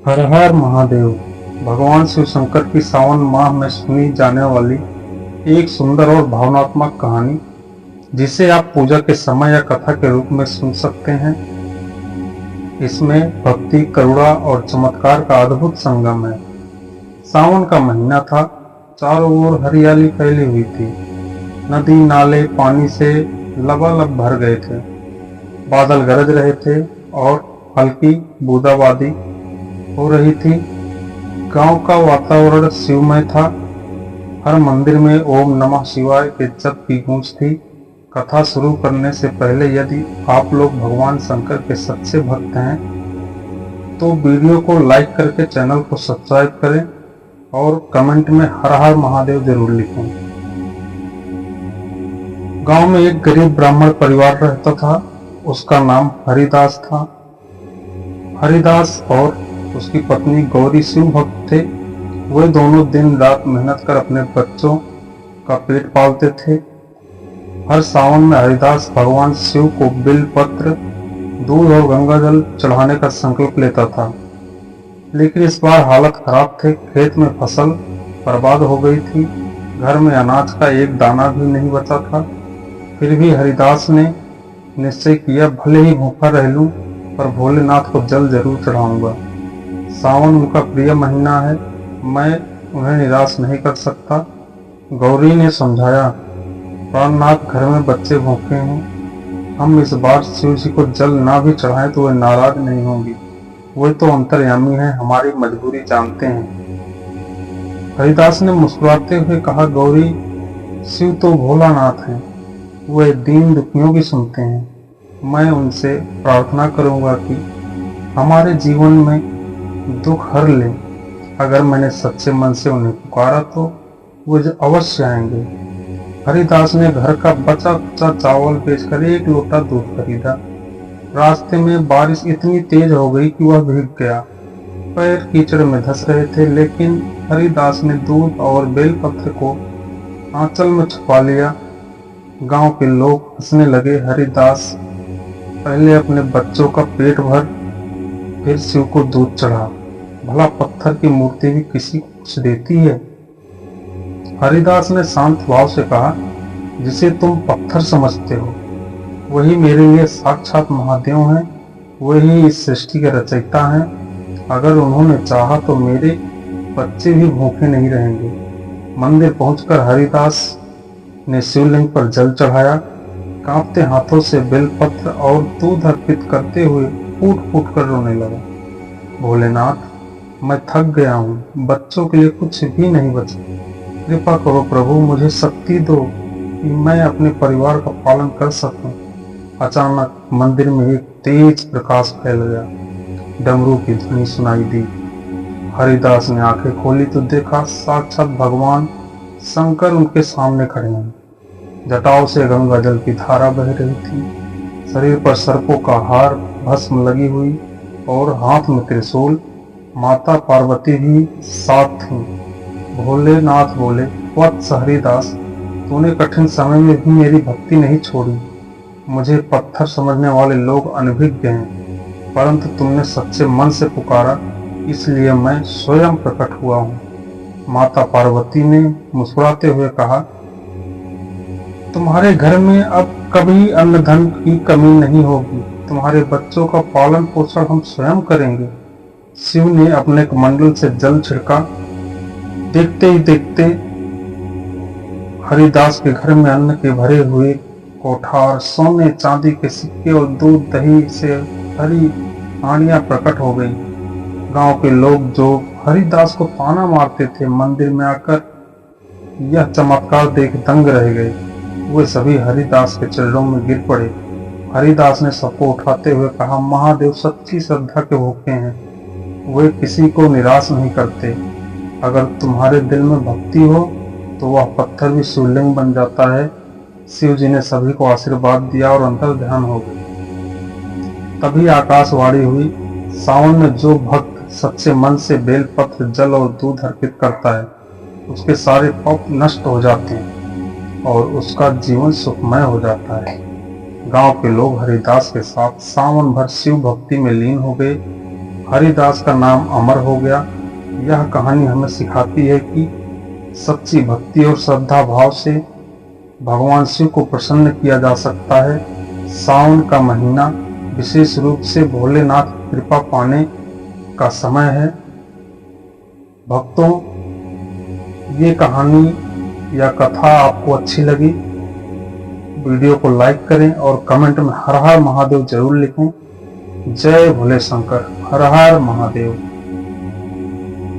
हर हर महादेव। भगवान शिव शंकर की सावन माह में सुनी जाने वाली एक सुंदर और भावनात्मक कहानी, जिसे आप पूजा के समय या कथा के रूप में सुन सकते हैं। इसमें भक्ति, करुणा और चमत्कार का अद्भुत संगम है। सावन का महीना था। चारों ओर हरियाली फैली हुई थी। नदी नाले पानी से लबालब भर गए थे। बादल गरज रहे थे और हल्की बूंदाबांदी हो रही थी। गांव का वातावरण शिवमय था। हर मंदिर में ओम नमः शिवाय के जप की गूंज थी। कथा शुरू करने से पहले यदि आप लोग भगवान शंकर के सच्चे भक्त हैं तो वीडियो को लाइक करके चैनल को सब्सक्राइब करें और कमेंट में हर हर महादेव जरूर लिखें। गांव में एक गरीब ब्राह्मण परिवार रहता था। उसका नाम हरिदास था। हरिदास और उसकी पत्नी गौरी शिव भक्त थे। वे दोनों दिन रात मेहनत कर अपने बच्चों का पेट पालते थे। हर सावन में हरिदास भगवान शिव को बिल पत्र, दूध और गंगा जल चढ़ाने का संकल्प लेता था। लेकिन इस बार हालत खराब थे। खेत में फसल बर्बाद हो गई थी। घर में अनाज का एक दाना भी नहीं बचा था। फिर भी हरिदास ने निश्चय किया, भले ही भूखा रह लूं पर भोलेनाथ को जल जरूर चढ़ाऊंगा। सावन उनका प्रिय महीना है, मैं उन्हें निराश नहीं कर सकता। गौरी ने समझाया, प्राणनाथ घर में बच्चे भूखे हैं। हम इस बार शिव जी को जल ना भी चढ़ाएं तो वे नाराज नहीं होंगी। वे तो अंतर्यामी हैं, हमारी मजबूरी जानते हैं। हरिदास ने मुस्कुराते हुए कहा, गौरी, शिव तो भोलानाथ हैं। वे दीन दुखियों की सुनते हैं। मैं उनसे प्रार्थना करूंगा कि हमारे जीवन में दुख हर ले। अगर मैंने सच्चे मन से उन्हें पुकारा तो वे अवश्य आएंगे। हरिदास ने घर का बचा कुचा चावल बेचकर एक लोटा दूध खरीदा। रास्ते में बारिश इतनी तेज हो गई कि वह भीग गया। पैर कीचड़ में धंस रहे थे, लेकिन हरिदास ने दूध और बेलपत्र को आंचल में छुपा लिया। गांव के लोग हंसने लगे। हरिदास पहले अपने बच्चों का पेट भर, फिर शिव को दूध चढ़ा। भला पत्थर की मूर्ति भी किसी को कुछ देती है? हरिदास ने शांत भाव से कहा, जिसे तुम पत्थर समझते हो वही मेरे लिए साक्षात महादेव हैं। वही इस सृष्टि के रचयिता हैं। अगर उन्होंने चाहा तो मेरे बच्चे भी भूखे नहीं रहेंगे। मंदिर पहुंचकर हरिदास ने शिवलिंग पर जल चढ़ाया। कांपते हाथों से बेलपत्र और दूध अर्पित करते हुए फूट फूट कर रोने लगा। भोलेनाथ, मैं थक गया हूँ, बच्चों के लिए कुछ भी नहीं बचा। कृपा करो प्रभु, मुझे शक्ति दो कि मैं अपने परिवार का पालन कर सकूं। अचानक मंदिर में एक तेज प्रकाश फैल गया। डमरू की ध्वनि सुनाई दी। हरिदास ने आंखें खोली तो देखा साक्षात भगवान शंकर उनके सामने खड़े हैं। जटाओं से गंगा जल की धारा बह रही थी। शरीर पर सर्पों का हार, भस्म लगी हुई और हाथ में त्रिशूल। माता पार्वती भी साथ थीं। भोलेनाथ बोले, वत्स हरिदास, तूने कठिन समय में भी मेरी भक्ति नहीं छोड़ी। मुझे पत्थर समझने वाले लोग अनभिज्ञ हैं, परंतु तुमने सच्चे मन से पुकारा, इसलिए मैं स्वयं प्रकट हुआ हूँ। माता पार्वती ने मुस्कुराते हुए कहा, तुम्हारे घर में अब कभी अन्न धन की कमी नहीं होगी। तुम्हारे बच्चों का पालन पोषण हम स्वयं करेंगे। शिव ने अपने कमंडल से जल छिड़का। देखते ही देखते हरिदास के घर में अन्न के भरे हुए कोठार, सोने चांदी के सिक्के और दूध दही से भरी हांडियां प्रकट हो गई। गांव के लोग जो हरिदास को ताना मारते थे, मंदिर में आकर यह चमत्कार देख दंग रह गए। वे सभी हरिदास के चरणों में गिर पड़े। हरिदास ने सबको उठाते हुए कहा, महादेव सच्ची श्रद्धा के भूखे हैं। वे किसी को निराश नहीं करते। अगर तुम्हारे दिल में भक्ति हो तो वह पत्थर भी शिवलिंग बन जाता है। शिव जी ने सभी को आशीर्वाद दिया और अंतर ध्यान हो गए। तभी आकाशवाणी हुई, सावन में जो भक्त सच्चे मन से बेलपत्र, जल और दूध अर्पित करता है उसके सारे पाप नष्ट हो जाते हैं और उसका जीवन सुखमय हो जाता है। गांव के लोग हरिदास के साथ सावन भर शिव भक्ति में लीन हो गए। हरिदास का नाम अमर हो गया। यह कहानी हमें सिखाती है कि सच्ची भक्ति और श्रद्धा भाव से भगवान शिव को प्रसन्न किया जा सकता है। सावन का महीना विशेष रूप से भोलेनाथ की कृपा पाने का समय है। भक्तों, ये कहानी या कथा आपको अच्छी लगी, वीडियो को लाइक करें और कमेंट में हर हर महादेव जरूर लिखें। जय भोले शंकर, हर हर महादेव।